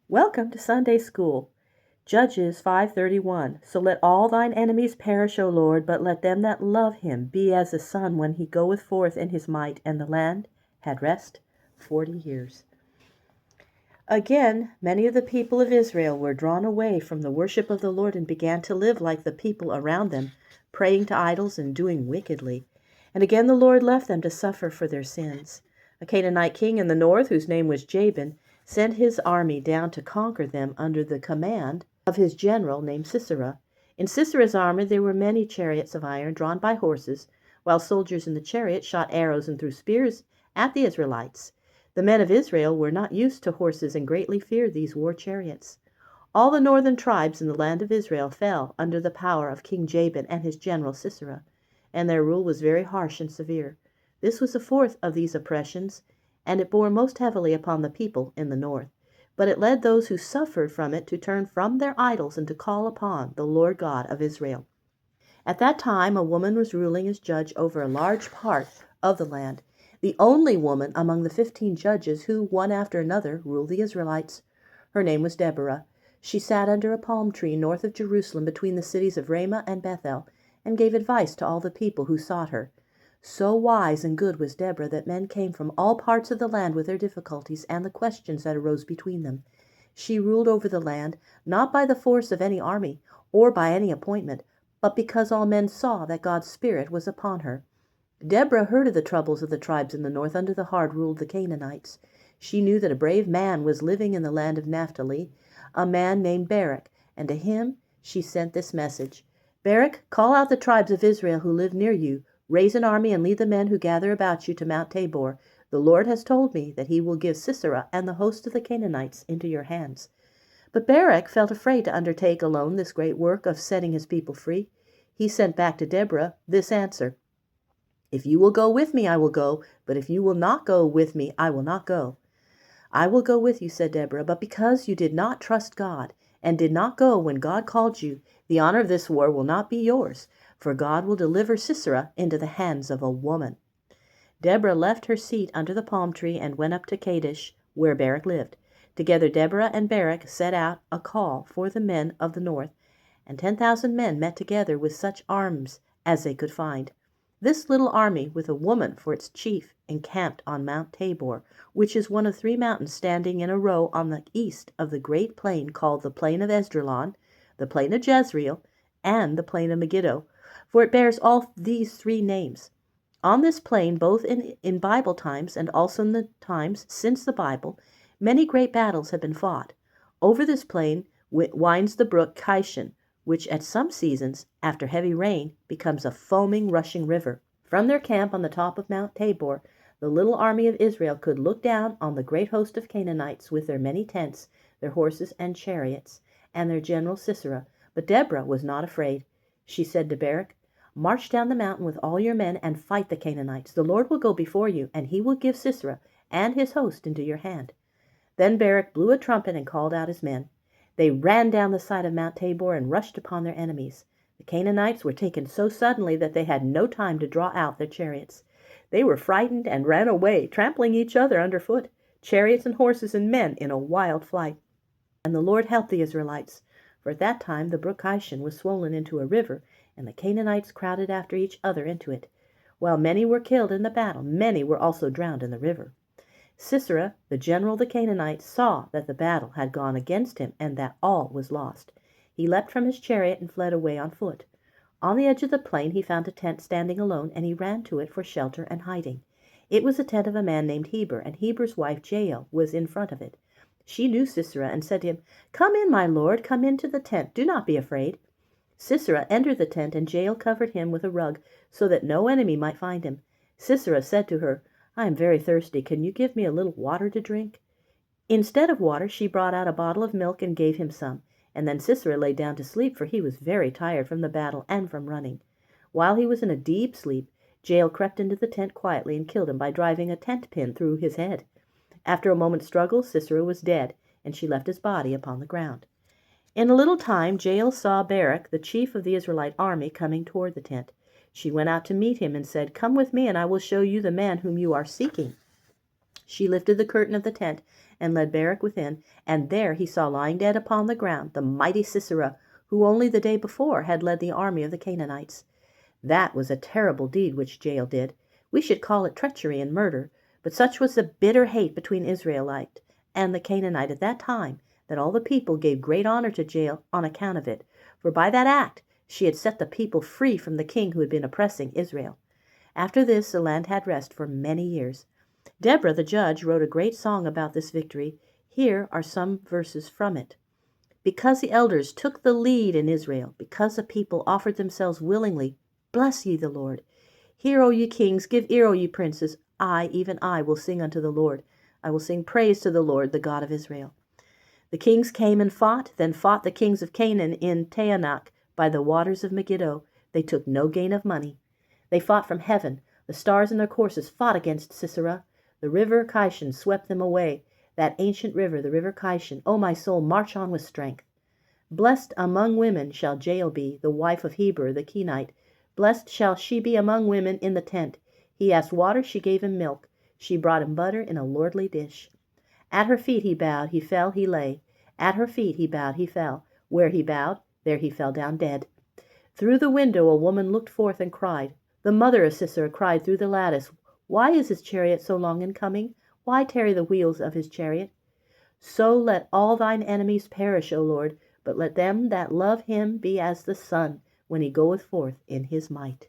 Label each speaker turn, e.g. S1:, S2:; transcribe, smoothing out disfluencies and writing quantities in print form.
S1: Welcome to Sunday School. Judges 5:31. So let all thine enemies perish, O Lord, but let them that love him be as the sun when he goeth forth in his might. And the land had rest 40 years. Again, many of the people of Israel were drawn away from the worship of the Lord and began to live like the people around them, praying to idols and doing wickedly. And again the Lord left them to suffer for their sins. A Canaanite king in the north, whose name was Jabin, sent his army down to conquer them under the command of his general named Sisera. In Sisera's army there were many chariots of iron drawn by horses, while soldiers in the chariots shot arrows and threw spears at the Israelites. The men of Israel were not used to horses and greatly feared these war chariots. All the northern tribes in the land of Israel fell under the power of King Jabin and his general Sisera, and their rule was very harsh and severe. This was the fourth of these oppressions, and it bore most heavily upon the people in the north. But it led those who suffered from it to turn from their idols and to call upon the Lord God of Israel. At that time a woman was ruling as judge over a large part of the land, the only woman among the 15 judges who, one after another, ruled the Israelites. Her name was Deborah. She sat under a palm tree north of Jerusalem between the cities of Ramah and Bethel, and gave advice to all the people who sought her. So wise and good was Deborah that men came from all parts of the land with their difficulties and the questions that arose between them. She ruled over the land, not by the force of any army, or by any appointment, but because all men saw that God's Spirit was upon her. Deborah heard of the troubles of the tribes in the north under the hard rule of the Canaanites. She knew that a brave man was living in the land of Naphtali, a man named Barak, and to him she sent this message: Barak, call out the tribes of Israel who live near you. Raise an army and lead the men who gather about you to Mount Tabor. The Lord has told me that he will give Sisera and the host of the Canaanites into your hands. But Barak felt afraid to undertake alone this great work of setting his people free. He sent back to Deborah this answer: If you will go with me, I will go, but if you will not go with me, I will not go. I will go with you, said Deborah, but because you did not trust God and did not go when God called you, the honor of this war will not be yours, for God will deliver Sisera into the hands of a woman. Deborah left her seat under the palm tree and went up to Kadesh, where Barak lived. Together Deborah and Barak set out a call for the men of the north, and 10,000 men met together with such arms as they could find. This little army, with a woman for its chief, encamped on Mount Tabor, which is one of 3 mountains standing in a row on the east of the great plain called the Plain of Esdraelon, the Plain of Jezreel, and the Plain of Megiddo, for it bears all these 3 names. On this plain, both in Bible times and also in the times since the Bible, many great battles have been fought. Over this plain winds the brook Kishon, which at some seasons, after heavy rain, becomes a foaming, rushing river. From their camp on the top of Mount Tabor, the little army of Israel could look down on the great host of Canaanites with their many tents, their horses and chariots, and their general Sisera. But Deborah was not afraid. She said to Barak, March down the mountain with all your men and fight the Canaanites. The Lord will go before you, and he will give Sisera and his host into your hand. Then Barak blew a trumpet and called out his men. They ran down the side of Mount Tabor and rushed upon their enemies. The Canaanites were taken so suddenly that they had no time to draw out their chariots. They were frightened and ran away, trampling each other underfoot, chariots and horses and men in a wild flight. And the Lord helped the Israelites, for at that time the brook Kishon was swollen into a river, and the Canaanites crowded after each other into it. While many were killed in the battle, many were also drowned in the river. Sisera, the general of the Canaanites, saw that the battle had gone against him and that all was lost. He leapt from his chariot and fled away on foot. On the edge of the plain he found a tent standing alone, and he ran to it for shelter and hiding. It was the tent of a man named Heber, and Heber's wife Jael was in front of it. She knew Sisera and said to him, Come in, my lord, come into the tent. Do not be afraid. Sisera entered the tent, and Jael covered him with a rug, so that no enemy might find him. Sisera said to her, I am very thirsty. Can you give me a little water to drink? Instead of water, she brought out a bottle of milk and gave him some. And then Sisera lay down to sleep, for he was very tired from the battle and from running. While he was in a deep sleep, Jael crept into the tent quietly and killed him by driving a tent pin through his head. After a moment's struggle, Sisera was dead, and she left his body upon the ground. In a little time, Jael saw Barak, the chief of the Israelite army, coming toward the tent. She went out to meet him and said, Come with me, and I will show you the man whom you are seeking. She lifted the curtain of the tent and led Barak within, and there he saw lying dead upon the ground the mighty Sisera, who only the day before had led the army of the Canaanites. That was a terrible deed which Jael did. We should call it treachery and murder, but such was the bitter hate between Israelite and the Canaanite at that time, that all the people gave great honor to Jael on account of it, for by that act she had set the people free from the king who had been oppressing Israel. After this the land had rest for many years. Deborah the judge wrote a great song about this victory. Here are some verses from it. Because the elders took the lead in Israel, because the people offered themselves willingly, bless ye the Lord. Hear, O ye kings, give ear, O ye princes. I, even I, will sing unto the Lord. I will sing praise to the Lord, the God of Israel. The kings came and fought, then fought the kings of Canaan in Taanach by the waters of Megiddo. They took no gain of money. They fought from heaven. The stars in their courses fought against Sisera. The river Kishon swept them away. That ancient river, the river Kishon. O my soul, march on with strength. Blessed among women shall Jael be, the wife of Heber the Kenite. Blessed shall she be among women in the tent. He asked water, she gave him milk. She brought him butter in a lordly dish. At her feet he bowed, he fell, he lay. At her feet he bowed, he fell. Where he bowed, there he fell down dead. Through the window a woman looked forth and cried. The mother of Sisera cried through the lattice, Why is his chariot so long in coming? Why tarry the wheels of his chariot? So let all thine enemies perish, O Lord, but let them that love him be as the sun when he goeth forth in his might.